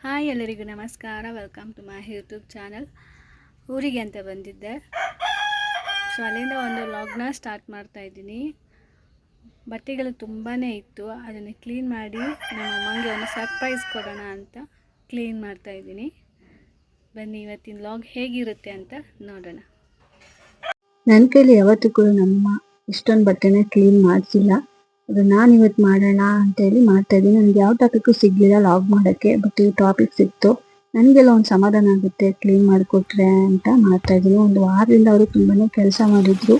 Hi ಎಲ್ಲರಿಗೂ ನಮಸ್ಕಾರ. Welcome to my YouTube channel. ಊರಿಗೆ ಅಂತ ಬಂದಿದ್ದೆ. ಸೊ ಅಲ್ಲಿಂದ ಒಂದು ವ್ಲಾಗ್ನ ಸ್ಟಾರ್ಟ್ ಮಾಡ್ತಾ ಇದ್ದೀನಿ. ಬಟ್ಟೆಗಳು ತುಂಬಾ ಇತ್ತು, ಅದನ್ನು ಕ್ಲೀನ್ ಮಾಡಿ ನಮ್ಮ ಅಮ್ಮಂಗೆ ಒಂದು ಸರ್ಪ್ರೈಸ್ ಕೊಡೋಣ ಅಂತ ಕ್ಲೀನ್ ಮಾಡ್ತಾ ಇದ್ದೀನಿ. ಬನ್ನಿ ಇವತ್ತಿನ ವ್ಲಾಗ್ ಹೇಗಿರುತ್ತೆ ಅಂತ ನೋಡೋಣ. ನನ್ನ ಕೈಲಿ ಯಾವತ್ತೂ ಕೂಡ ನಮ್ಮ ಇಷ್ಟೊಂದು ಬಟ್ಟೆನ ಕ್ಲೀನ್ ಮಾಡ್ತಿಲ್ಲ. ಅದು ನಾನು ಇವತ್ತು ಮಾಡೋಣ ಅಂತೇಳಿ ಮಾಡ್ತಾ ಇದ್ದೀನಿ. ನನಗೆ ಯಾವ ಟಾಪಿಕ್ಕು ಸಿಗಲಿಲ್ಲ ಲಾಗ್ ಮಾಡೋಕ್ಕೆ, ಬಟ್ ಈ ಟಾಪಿಕ್ ಸಿಕ್ತು. ನನಗೆಲ್ಲ ಒಂದು ಸಮಾಧಾನ ಆಗುತ್ತೆ ಕ್ಲೀನ್ ಮಾಡಿಕೊಟ್ರೆ ಅಂತ ಮಾಡ್ತಾ ಇದ್ದೀನಿ. ಒಂದು ವಾರದಿಂದ ಅವರು ತುಂಬಾ ಕೆಲಸ ಮಾಡಿದ್ರು.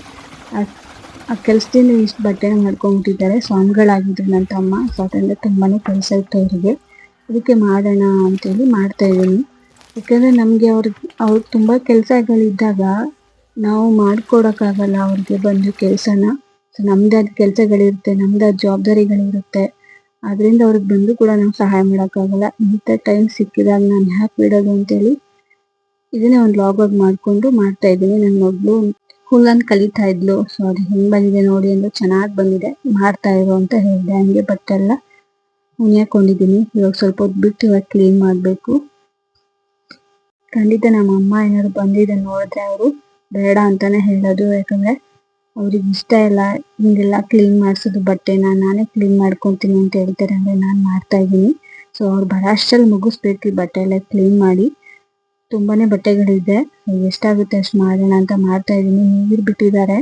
ಆ ಕೆಲಸದಿಂದ ಇಷ್ಟು ಬಟ್ಟೆನ ಮಾಡ್ಕೊಂಡ್ಬಿಟ್ಟಿದ್ದಾರೆ. ಸ್ವಾಮಿಗಳಾಗಿದ್ರು ನನ್ನ ತಮ್ಮ. ಸೊ ಅದರಿಂದ ತುಂಬಾ ಕೆಲಸ ಇತ್ತು ಅವರಿಗೆ. ಅದಕ್ಕೆ ಮಾಡೋಣ ಅಂತೇಳಿ ಮಾಡ್ತಾ ಇದ್ದೀನಿ. ಯಾಕಂದರೆ ನಮಗೆ ಅವ್ರಿಗೆ ತುಂಬ ಕೆಲಸಗಳಿದ್ದಾಗ ನಾವು ಮಾಡ್ಕೊಡೋಕ್ಕಾಗಲ್ಲ ಅವ್ರಿಗೆ ಬಂದು ಕೆಲಸನ. ಸೊ ನಮ್ದಾದ ಕೆಲಸಗಳಿರುತ್ತೆ, ನಮ್ದಾದ ಜವಾಬ್ದಾರಿಗಳಿರುತ್ತೆ. ಅದರಿಂದ ಅವ್ರಿಗೆ ಬಂದು ಕೂಡ ನಾವು ಸಹಾಯ ಮಾಡೋಕ್ಕಾಗಲ್ಲ. ಇಂಥ ಟೈಮ್ ಸಿಕ್ಕಿದಾಗ ನಾನು ಹ್ಯಾಕ್ ಬಿಡೋದು ಅಂತೇಳಿ ಇದನ್ನೇ ಒಂದು ಲಾಗಾಗಿ ಮಾಡಿಕೊಂಡು ಮಾಡ್ತಾ ಇದ್ದೀನಿ. ನನ್ನ ಮಗಳು ಹುಲ್ಲನ್ನು ಕಲಿತಾ ಇದ್ಲು. ಸೊ ಅದು ಹೆಂಗೆ ಬಂದಿದೆ ನೋಡಿ ಅಂದ್ರೆ ಚೆನ್ನಾಗಿ ಬಂದಿದೆ, ಮಾಡ್ತಾ ಇರೋ ಅಂತ ಹೇಳಿದೆ. ಹಂಗೆ ಬಟ್ಟೆ ಎಲ್ಲ ಹುಣ್ಯಾಕೊಂಡಿದ್ದೀನಿ. ಇವಾಗ ಸ್ವಲ್ಪ ಹೊತ್ತು ಬಿಟ್ಟು ಇವಾಗ ಕ್ಲೀನ್ ಮಾಡಬೇಕು. ಖಂಡಿತ ನಮ್ಮ ಅಮ್ಮ ಏನಾದ್ರು ಬಂದಿದೆ ನೋಡಿದ್ರೆ ಅವರು ಬೇಡ ಅಂತಾನೆ ಹೇಳೋದು. ಯಾಕಂದರೆ ಅವ್ರಿಗೆ ಇಷ್ಟ ಇಲ್ಲ ಹಿಂಗೆಲ್ಲ ಕ್ಲೀನ್ ಮಾಡಿಸೋದು. ಬಟ್ಟೆನ ನಾನೇ ಕ್ಲೀನ್ ಮಾಡ್ಕೊತೀನಿ ಅಂತ ಹೇಳ್ತಾರೆ. ಅಂದರೆ ನಾನು ಮಾಡ್ತಾ ಇದ್ದೀನಿ. ಸೊ ಅವ್ರು ಬರೋ ಅಷ್ಟರಲ್ಲಿ ಮುಗಿಸ್ಬೇಕು ಈ ಬಟ್ಟೆ ಎಲ್ಲ ಕ್ಲೀನ್ ಮಾಡಿ. ತುಂಬಾ ಬಟ್ಟೆಗಳಿದೆ, ಎಷ್ಟಾಗುತ್ತೆ ಅಷ್ಟು ಮಾಡೋಣ ಅಂತ ಮಾಡ್ತಾ ಇದ್ದೀನಿ. ನೀರು ಬಿಟ್ಟಿದ್ದಾರೆ.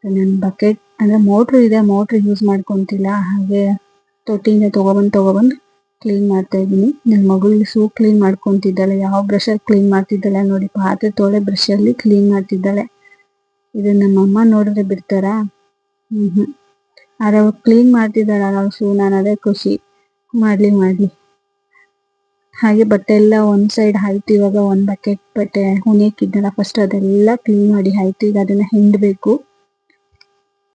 ನನ್ನ ಬಕೆಟ್ ಅಂದರೆ ಮೋಟ್ರು ಇದೆ, ಮೋಟ್ರ್ ಯೂಸ್ ಮಾಡ್ಕೊತಿಲ್ಲ. ಹಾಗೆ ತೊಟ್ಟಿಯಿಂದ ತೊಗೊಬಂದು ಕ್ಲೀನ್ ಮಾಡ್ತಾ ಇದ್ದೀನಿ. ನನ್ನ ಮಗಳು ಸೂ ಕ್ಲೀನ್ ಮಾಡ್ಕೊತಿದ್ದಾಳೆ. ಯಾವ ಬ್ರಷಲ್ಲಿ ಕ್ಲೀನ್ ಮಾಡ್ತಿದ್ದಾಳೆ ನೋಡಿ, ಪಾತ್ರೆ ತೊಳೆ ಬ್ರಷಲ್ಲಿ ಕ್ಲೀನ್ ಮಾಡ್ತಿದ್ದಾಳೆ. ಇದನ್ನ ನಮ್ಮಮ್ಮ ನೋಡಿದ್ರೆ ಬಿಡ್ತಾರಾ? ಆದ್ರೆ ಅವ್ರು ಕ್ಲೀನ್ ಮಾಡ್ತಿದ್ದಾಳಲ್ಲ ಶೂ, ನಾನು ಅದೇ ಖುಷಿ. ಮಾಡ್ಲಿ. ಹಾಗೆ ಬಟ್ಟೆ ಎಲ್ಲ ಒಂದ್ ಸೈಡ್ ಆಯ್ತು. ಇವಾಗ ಒಂದ್ ಬಕೆಟ್ ಬಟ್ಟೆ ಹುಣಿಯಕ್ಕಿದ್ದಲ್ಲ ಫಸ್ಟ್ ಅದೆಲ್ಲ ಕ್ಲೀನ್ ಮಾಡಿ ಆಯ್ತು. ಈಗ ಅದನ್ನ ಹಿಂಡ್ಬೇಕು.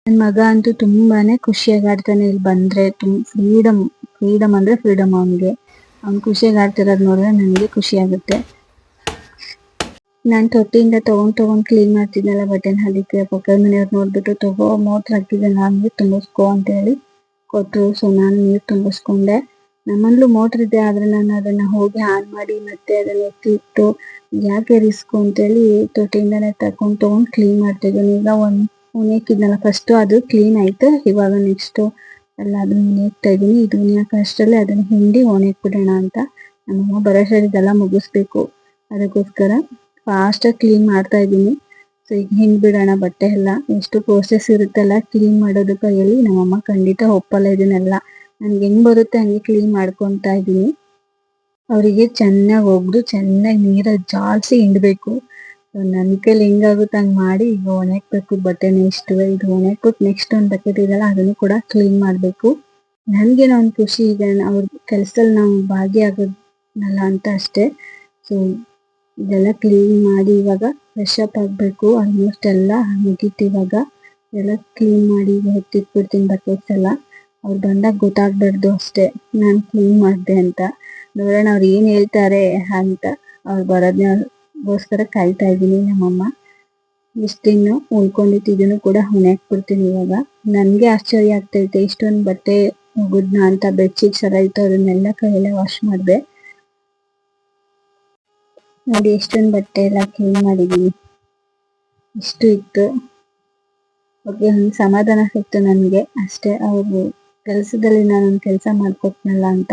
ನನ್ನ ಮಗ ಅಂತೂ ತುಂಬಾನೇ ಖುಷಿಯಾಗಿ ಆಡ್ತಾನೆ. ಇಲ್ಲಿ ಬಂದ್ರೆ ಫ್ರೀಡಮ್ ಅಂದ್ರೆ ಫ್ರೀಡಮ್ ಅವನಿಗೆ. ಅವ್ನು ಖುಷಿಯಾಗಿ ಆಡ್ತಿರೋದು ನೋಡಿದ್ರೆ ನನಗೆ ಖುಷಿ ಆಗುತ್ತೆ. ನಾನು ತೊಟ್ಟಿಯಿಂದ ತಗೊಂಡ್ ಕ್ಲೀನ್ ಮಾಡ್ತಿದ್ನಲ್ಲ ಬಟ್ಟೆನ, ಅದಕ್ಕೆ ಪಕ್ಕದ ಮನೆಯವ್ರು ನೋಡ್ಬಿಟ್ಟು ಮೋಟ್ರ್ ಹಾಕಿದ್ದೆ, ನಾನು ತುಂಬಿಸ್ಕೊ ಅಂತ ಹೇಳಿ ಕೊಟ್ಟರು. ಸೊ ನಾನು ನೀರು ತುಂಬಿಸ್ಕೊಂಡೆ. ನಮ್ಮಲ್ಲೂ ಮೋಟ್ರ್ ಇದೆ, ಆದ್ರೆ ನಾನು ಅದನ್ನ ಹೋಗಿ ಆನ್ ಮಾಡಿ ಮತ್ತೆ ಅದನ್ನ ಎತ್ತಿಟ್ಟು ಯಾಕೆ ರಿಸ್ಕು ಅಂತೇಳಿ ತೊಟ್ಟಿಯಿಂದನೇ ತಗೊಂಡು ಕ್ಲೀನ್ ಮಾಡ್ತಿದ್ದೀನಿ. ಈಗ ಒಂದು ಹುಣಿಯಕ್ಕಿದ್ನಲ್ಲ ಫಸ್ಟ್ ಅದು ಕ್ಲೀನ್ ಆಯ್ತು. ಇವಾಗ ನೆಕ್ಸ್ಟ್ ಎಲ್ಲ ಅದನ್ನ ಹುಣಿಯಕ್ತಾ ಇದ್ದೀನಿ. ಇದು ಹುಣಿಯಾಕಷ್ಟರಲ್ಲಿ ಅದನ್ನ ಹಿಂಡಿ ಒಣಗಿಬಿಡೋಣ ಅಂತ. ನಮ್ಮಮ್ಮ ಬರೋಷ್ಟರಲ್ಲಿ ಇದೆಲ್ಲ ಮುಗಿಸ್ಬೇಕು. ಅದಕ್ಕೋಸ್ಕರ ಫಾಸ್ಟಾಗಿ ಕ್ಲೀನ್ ಮಾಡ್ತಾ ಇದ್ದೀನಿ. ಸೊ ಈಗ ಹಿಂಡ್ಬಿಡೋಣ ಬಟ್ಟೆ ಎಲ್ಲ. ಎಷ್ಟು ಪ್ರೋಸೆಸ್ ಇರುತ್ತಲ್ಲ ಕ್ಲೀನ್ ಮಾಡೋದು ಕೈಯಲ್ಲಿ. ನಮ್ಮಮ್ಮ ಖಂಡಿತ ಒಪ್ಪಲ್ಲ ಇದನ್ನೆಲ್ಲ. ನನಗೆ ಹೆಂಗ್ ಬರುತ್ತೆ ಹಂಗೆ ಕ್ಲೀನ್ ಮಾಡ್ಕೊತಾ ಇದ್ದೀನಿ. ಅವರಿಗೆ ಚೆನ್ನಾಗಿ ನೀರಲ್ಲಿ ಜಾಲಿಸಿ ಹಿಂಡಬೇಕು. ನನ್ನ ಕೈಲಿ ಹೆಂಗಾಗುತ್ತೆ ಹಂಗೆ ಮಾಡಿ ಈಗ ಒಣಗ್ಬೇಕು ಬಟ್ಟೆನ. ಇದು ಒಣಗ್ಬಿಟ್ಟು ನೆಕ್ಸ್ಟ್ ಒಂದು ಬಕೆಟ್ ಇದೆಲ್ಲ ಅದನ್ನು ಕೂಡ ಕ್ಲೀನ್ ಮಾಡಬೇಕು. ನನಗೇನೋ ಒಂದು ಖುಷಿ ಇದೆ, ಅವ್ರ ಕೆಲಸದಲ್ಲಿ ನಾವು ಭಾಗಿಯಾಗೋದ್ನಲ್ಲ ಅಂತ ಅಷ್ಟೇ. ಸೊ ಇದೆಲ್ಲ ಕ್ಲೀನ್ ಮಾಡಿ ಇವಾಗ ಫ್ರೆಶ್ ಅಪ್ ಆಗಬೇಕು. ಆಲ್ಮೋಸ್ಟ್ ಎಲ್ಲ ಮುಗೀತು. ಇವಾಗ ಎಲ್ಲ ಕ್ಲೀನ್ ಮಾಡಿ ಎತ್ತಿಟ್ಬಿಡ್ತೀನಿ ಬಕೆಟ್ಸ್ ಎಲ್ಲ. ಅವ್ರು ಬಂದಾಗ ಗೊತ್ತಾಗ್ಬಾರ್ದು ಅಷ್ಟೇ ನಾನು ಕ್ಲೀನ್ ಮಾಡಿದೆ ಅಂತ. ನೋಡೋಣ ಅವ್ರು ಏನು ಹೇಳ್ತಾರೆ ಅಂತ. ಅವ್ರು ಬರೋದಕ್ಕೋಸ್ಕರ ಕಾಯ್ತಾ ಇದ್ದೀನಿ. ನಮ್ಮಮ್ಮ ಇಷ್ಟಿನ್ನು ಉಳ್ಕೊಂಡಿತ್ತು, ಇದನ್ನು ಕೂಡ ಹೊಣೆಯಾಕ್ಬಿಡ್ತೀನಿ ಇವಾಗ. ನನಗೆ ಆಶ್ಚರ್ಯ ಆಗ್ತೈತೆ, ಇಷ್ಟೊಂದು ಬಟ್ಟೆ ಒಗದ್ನ ಅಂತ. ಬೆಡ್ಶೀಟ್ಸ್ ಎಲ್ಲ ಇತ್ತು, ಅದನ್ನೆಲ್ಲ ಕೈಯಲ್ಲೇ ವಾಶ್ ಮಾಡಿದೆ. ನೋಡಿ ಎಷ್ಟೊಂದು ಬಟ್ಟೆ ಎಲ್ಲ ಕ್ಲೀನ್ ಮಾಡಿದ್ದೀನಿ. ಇಷ್ಟು ಇತ್ತು. ಅವ್ರಿಗೆ ಒಂದು ಸಮಾಧಾನ ಸಿಕ್ತು ನನಗೆ ಅಷ್ಟೇ. ಅವರು ಕೆಲಸದಲ್ಲಿ ನಾನೊಂದು ಕೆಲಸ ಮಾಡ್ಕೊಟ್ನಲ್ಲ ಅಂತ.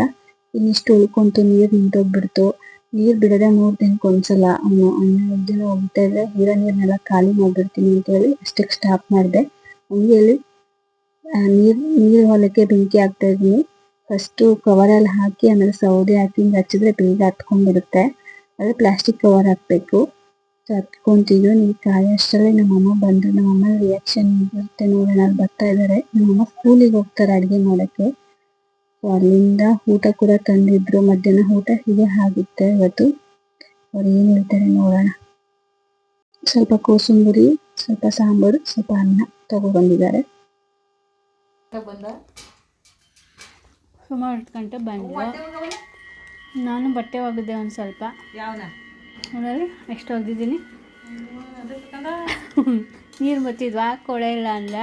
ಇನ್ನಿಷ್ಟು ಉಳ್ಕೊಂತು. ನೀರು ನಿಂತೋಗ್ಬಿಡ್ತು. ನೀರು ಬಿಡೋದೆ 3 ದಿನಕ್ಕೆ ಒಂದ್ಸಲ. ಅವನು ದಿನ ಹೋಗ್ತಾ ಇದ್ರೆ ಇರೋ ನೀರನ್ನೆಲ್ಲ ಖಾಲಿ ಮಾಡಿಬಿಡ್ತೀನಿ ಅಂತೇಳಿ ಅಷ್ಟಕ್ಕೆ ಸ್ಟಾಪ್ ಮಾಡಿದೆ. ಹಂಗೆ ಹೇಳಿ ನೀರು ಹೊಲಕ್ಕೆ ಬೆಂಕಿ ಹಾಕ್ತಾ ಇದ್ದೀನಿ. ಫಸ್ಟು ಕವರಲ್ಲಿ ಹಾಕಿ ಆಮೇಲೆ ಸೌದೆ ಹಾಕಿ ಹಿಂಗೆ ಹಚ್ಚಿದ್ರೆ ಬೇಗ ಹತ್ಕೊಂಡ್ಬಿಡುತ್ತೆ. ಅದೇ ಪ್ಲಾಸ್ಟಿಕ್ ಕವರ್ ಹಾಕಬೇಕು. ಸೊ ಹತ್ಕೊಂತಿದ್ದು ನೀರು ಕಾಯಿ ಅಷ್ಟರಲ್ಲಿ ನಮ್ಮಮ್ಮ ಬಂದರು. ನಮ್ಮಮ್ಮ ರಿಯಾಕ್ಷನ್ ಇರುತ್ತೆ ನೋಡೋಣ. ಅಲ್ಲಿ ಬರ್ತಾ ಇದ್ದಾರೆ. ನಮ್ಮಮ್ಮ ಸ್ಕೂಲಿಗೆ ಹೋಗ್ತಾರೆ ಅಡುಗೆ ಮಾಡೋಕ್ಕೆ. ಸೊ ಅಲ್ಲಿಂದ ಊಟ ಕೂಡ ತಂದಿದ್ರು. ಮಧ್ಯಾಹ್ನ ಊಟ ಹೀಗೆ ಆಗುತ್ತೆ ಇವತ್ತು. ಅವ್ರು ಏನು ಹೇಳ್ತಾರೆ ನೋಡೋಣ. ಸ್ವಲ್ಪ ಕೋಸಂಬರಿ, ಸ್ವಲ್ಪ ಸಾಂಬಾರು, ಸ್ವಲ್ಪ ಅನ್ನ ತಗೊಬಂದಿದ್ದಾರೆ. ಸುಮಾರು 8 ಗಂಟೆ ಬಂದು ನಾನು ಬಟ್ಟೆ ಒಗೆದೆ ಒಂದು ಸ್ವಲ್ಪ. ನೋಡಲ್ಲಿ ಎಷ್ಟು ಒಗೆದಿದ್ದೀನಿ. ನೀರು ಬತ್ತಿದ್ವಾ ಕೊಳೆ ಇಲ್ಲ ಅಂದ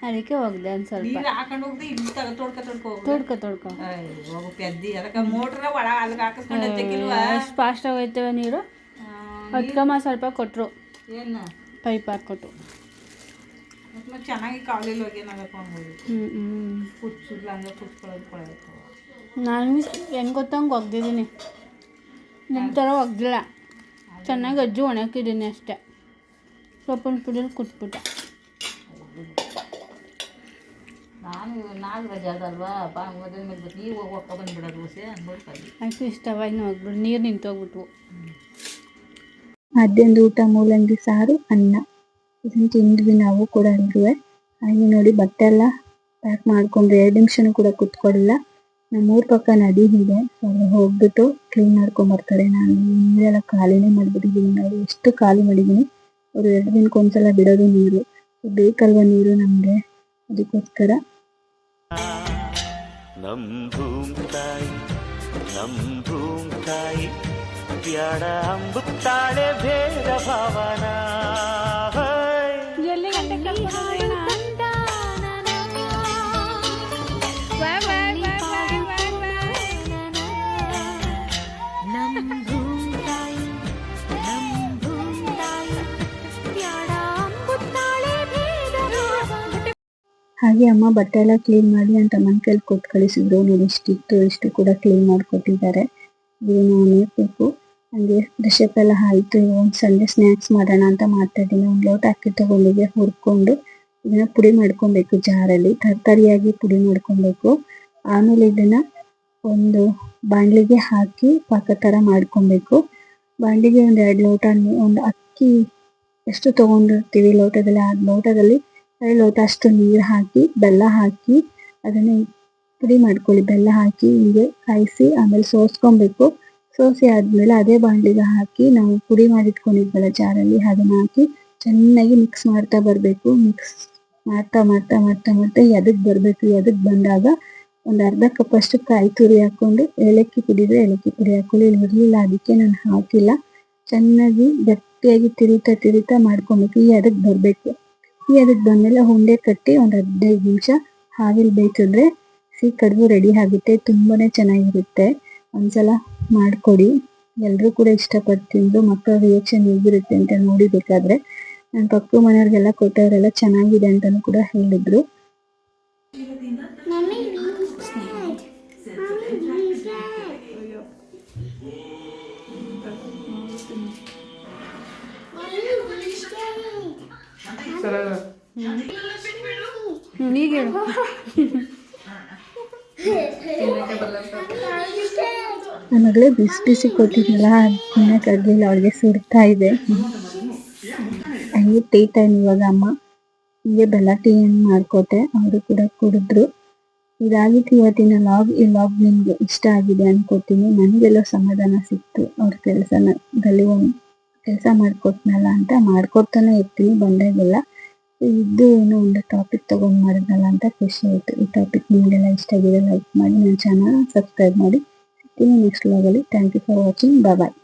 ಅದಕ್ಕೆ ಹೋಗ್ದೆ ಒಂದು ಸ್ವಲ್ಪ ನೀರು ಹಾಕೊಂಡು ಹೋಗ್ದೆ ಇಲ್ಲಿ ತೊಡ್ಕೊ ತೊಡ್ಕೊ ಹೋಗು ಪೆದ್ದಿ ಅದಕ್ಕೆ ಮೋಟ್ರ ಒಳ ಅಲ್ಲಿಗೆ ಹಾಕಿಸ್ಕೊಂಡು ಹಚ್ಚಕ್ಕಿಲ್ವಾ ಎಷ್ಟು ಫಾಸ್ಟಾಗಿ ಹೋಯ್ತೇವೆ ನೀರು ಹೊತ್ಕಮ್ಮ ಸ್ವಲ್ಪ ಕೊಟ್ಟರು ಏನು ಪೈಪ್ ಹಾಕ್ಕೊಟ್ಟು ಮತ್ತೆ ಚೆನ್ನಾಗಿ ಕಾವಲಿಲ್ಲ ಹೋಗಿ ಏನಾಗಪ್ಪ ಅಂಬೋದು ಹ್ಞೂ ಕುಚ್ಚಿಲ್ಲ ಹಂಗೆ ಕುಚ್ಕೊಳ್ಳೋದು ಕೊಡಬೇಕು ನಾನು ಹೆಂಗೆ ಗೊತ್ತಂಗೆ ಒಗ್ದಿದ್ದೀನಿ ನಿಮ್ಮ ಥರ ಒಗ್ದಿಲ್ಲ ಚೆನ್ನಾಗಿ ಅಜ್ಜಿ ಒಣಗಿದ್ದೀನಿ ಅಷ್ಟೇ ಸೊಪ್ಪಿನ ಪುಡಿಯಲ್ಲಿ ಕುಟ್ಬಿಟ್ಟೆ ನಾನು ನಾಲ್ಕು ರಜೆ ಅದಲ್ವಾ ಮದುವೆ ಮೇಲೆ ನೀವು ಹೋಗಿ ಒಕ್ಕ ಬಂದುಬಿಡೋದು ಹುಸೆ ಅನ್ಬಿಡ್ತಾರೆ ಆಯ್ತು ಇಷ್ಟವ ಇನ್ನು ಹೋಗ್ಬಿಡು ನೀರು ನಿಂತೋಗ್ಬಿಟ್ವು ಮಧ್ಯಾಹ್ನದ ಊಟ ಮೂಲಂಗಿ ಸಾರು ಅನ್ನ ಇದನ್ನು ತಿಂದ್ವಿ ನಾವು ಕೂಡ ಅಲ್ವೇ ಹಾಗೆ ನೋಡಿ ಬಟ್ಟೆ ಎಲ್ಲ ಪ್ಯಾಕ್ ಮಾಡ್ಕೊಂಡ್ರೆ 2 ನಿಮಿಷನೂ ಕೂಡ ಕುತ್ಕೊಳ್ಳಿಲ್ಲ ನಮ್ಮೂರ ಪಕ್ಕ ನದಿ ಇದೆ ಸೊ ಅಲ್ಲಿ ಹೋಗ್ಬಿಟ್ಟು ಕ್ಲೀನ್ ಮಾಡ್ಕೊಂಬರ್ತಾರೆ. ನಾನು ನೀರೆಲ್ಲ ಖಾಲಿನೇ ಮಾಡಿಬಿಟ್ಟಿದ್ದೀನಿ. ನೋಡಿ ಎಷ್ಟು ಖಾಲಿ ಮಾಡಿದ್ದೀನಿ. ಅವರು 2 ದಿನಕ್ಕೊಂದ್ಸಲ ಬಿಡೋದು ನೀರು. ಬೇಕಲ್ವ ನೀರು ನಮಗೆ, ಅದಕ್ಕೋಸ್ಕರ ನಮ್ ಭೂಮ್ ತಾಯಿ ಬ್ಯಾಡ ಅಂಬುತ್ತಾಳೆ ಭೇದ ಭಾವನ ಹಾಗೆ ಅಮ್ಮ ಬಟ್ಟೆ ಎಲ್ಲ ಕ್ಲೀನ್ ಮಾಡಿ ಅಂತ ಮನ್ ಕೈಲಿ ಕೊಟ್ಟು ಕಳಿಸಿದ್ರು. ನೋಡಿ ಇಷ್ಟು ಕೂಡ ಕ್ಲೀನ್ ಮಾಡಿಕೊಟ್ಟಿದ್ದಾರೆ. ಇದನ್ನು ಬೇಕು. ಹಂಗೆ ರಿಷಪ್ ಎಲ್ಲ ಆಯಿತು. ಒಂದು ಸಂಡೆ ಸ್ನ್ಯಾಕ್ಸ್ ಮಾಡೋಣ ಅಂತ ಮಾಡ್ತಾ ಇದ್ದೀನಿ. ಒಂದು ಲೋಟ ಅಕ್ಕಿ ತಗೊಂಡಿಗೆ ಹುರ್ಕೊಂಡು ಇದನ್ನ ಪುಡಿ ಮಾಡ್ಕೊಬೇಕು. ಜಾರಲ್ಲಿ ತರಕಾರಿಯಾಗಿ ಪುಡಿ ಮಾಡ್ಕೊಬೇಕು. ಆಮೇಲೆ ಇದನ್ನ ಒಂದು ಬಾಣಲಿಗೆ ಹಾಕಿ ಪಾಕ ಥರ ಮಾಡ್ಕೊಬೇಕು. ಬಾಣಲಿಗೆ ಒಂದು 2 ಲೋಟ, ಒಂದು ಅಕ್ಕಿ ಎಷ್ಟು ತಗೊಂಡಿರ್ತೀವಿ ಲೋಟದಲ್ಲಿ, ಆ ಲೋಟದಲ್ಲಿ 2 ಲೋಟ ಅಷ್ಟು ನೀರು ಹಾಕಿ ಬೆಲ್ಲ ಹಾಕಿ ಅದನ್ನ ಪುಡಿ ಮಾಡ್ಕೊಳ್ಳಿ. ಬೆಲ್ಲ ಹಾಕಿ ಹೀಗೆ ಕಾಯಿಸಿ ಆಮೇಲೆ ಸೋಸ್ಕೊಬೇಕು. ಸೋಸಿ ಆದ್ಮೇಲೆ ಅದೇ ಬಾಣಲಿಗೆ ಹಾಕಿ ನಾವು ಪುಡಿ ಮಾಡಿಟ್ಕೊಂಡಿದ್ವಲ್ಲ ಜಾರಲ್ಲಿ, ಅದನ್ನ ಹಾಕಿ ಚೆನ್ನಾಗಿ ಮಿಕ್ಸ್ ಮಾಡ್ತಾ ಬರಬೇಕು. ಮಿಕ್ಸ್ ಮಾಡ್ತಾ ಮಾಡ್ತಾ ಮಾಡ್ತಾ ಮಾಡ್ತಾ ಎದಕ್ ಬರಬೇಕು. ಎದಕ್ ಬಂದಾಗ ಒಂದು ಅರ್ಧ ಕಪ್ ಅಷ್ಟು ಕಾಯಿ ತುರಿ ಹಾಕೊಂಡು, ಏಲಕ್ಕಿ ಪುಡಿದ್ರೆ ಏಲಕ್ಕಿ ಪುಡಿ ಹಾಕೊಳ್ಳಿ. ಇಲ್ಲಿ ಇರಲಿಲ್ಲ ಅದಕ್ಕೆ ನಾನು ಹಾಕಿಲ್ಲ. ಚೆನ್ನಾಗಿ ಗಟ್ಟಿಯಾಗಿ ತಿರುತ್ತಾ ಮಾಡ್ಕೊಬೇಕು. ಈ ಅದಕ್ಕೆ ಬರಬೇಕು. ಈ ಅದಕ್ಕೆ ಬಂದಮೇಲೆ ಉಂಡೆ ಕಟ್ಟಿ ಒಂದು 15 ನಿಮಿಷ ಹಾವಿಲ್ ಬೇಯಿಸಿದ್ರೆ ಸಿಹಿ ಕಡುಬು ರೆಡಿ ಆಗುತ್ತೆ. ತುಂಬಾನೇ ಚೆನ್ನಾಗಿರುತ್ತೆ. ಒಂದ್ಸಲ ಮಾಡಿಕೊಡಿ. ಎಲ್ಲರೂ ಕೂಡ ಇಷ್ಟಪಟ್ಟು ತಿಂದು ಮಕ್ಕಳ ರಿಯಾಕ್ಷನ್ ಹೇಗಿರುತ್ತೆ ಅಂತ ನೋಡಿಬೇಕಾದ್ರೆ ನನ್ನ ಪಕ್ಕ ಮನೆಯವ್ರಿಗೆಲ್ಲ ಕೊಟ್ಟವರೆಲ್ಲ ಚೆನ್ನಾಗಿದೆ ಅಂತಲೂ ಕೂಡ ಹೇಳಿದ್ರು. ಈಗ ಹೇಳು. ನನ್ನ ಮಗಳೇ ಬಿಸಿ ಕೊಟ್ಟಿದ್ನಲ್ಲ, ತಿನ್ನಕ್ಕೆ ಆಗಲಿಲ್ಲ. ಅವಳಿಗೆ ಸುಡ್ತಾ ಇದೆ. ಹಂಗೆ ಟೀ ಟೈಮ್ ಇವಾಗ. ಅಮ್ಮ ಹೀಗೆ ಬೆಲ್ಲ ಟೀ ಮಾಡ್ಕೊಟ್ಟೆ, ಅವರು ಕೂಡ ಕುಡಿದ್ರು. ಇದಾಗಿತ್ತು ಇವತ್ತಿನ ಲಾಗ್. ಈ ಲಾಗ್ ನಿಮ್ಗೆ ಇಷ್ಟ ಆಗಿದೆ ಅನ್ಕೋತೀನಿ. ನನಗೆಲ್ಲೋ ಸಮಾಧಾನ ಸಿಕ್ತು. ಅವ್ರ ಕೆಲಸದಲ್ಲಿ ಒಂದು ಕೆಲಸ ಮಾಡ್ಕೊಟ್ನಲ್ಲ ಅಂತ ಮಾಡ್ಕೊಡ್ತಾನೆ ಇರ್ತೀನಿ ಬಂದಾಗೆಲ್ಲ. ಇದು ಏನೋ ಒಂದು ಟಾಪಿಕ್ ತಗೊಂಡು ಮಾಡಿದ್ನಲ್ಲ ಅಂತ ಖುಷಿ ಆಯಿತು. ಈ ಟಾಪಿಕ್ ನಿಮಗೆಲ್ಲ ಇಷ್ಟ ಆಗಿದೆ ಲೈಕ್ ಮಾಡಿ, ನನ್ನ ಚಾನಲ್ ಸಬ್ಸ್ಕ್ರೈಬ್ ಮಾಡಿ. ಸಿಗ್ತೀನಿ ನೆಕ್ಸ್ಟ್ ವ್ಲಾಗಲ್ಲಿ. Thank you for watching. Bye.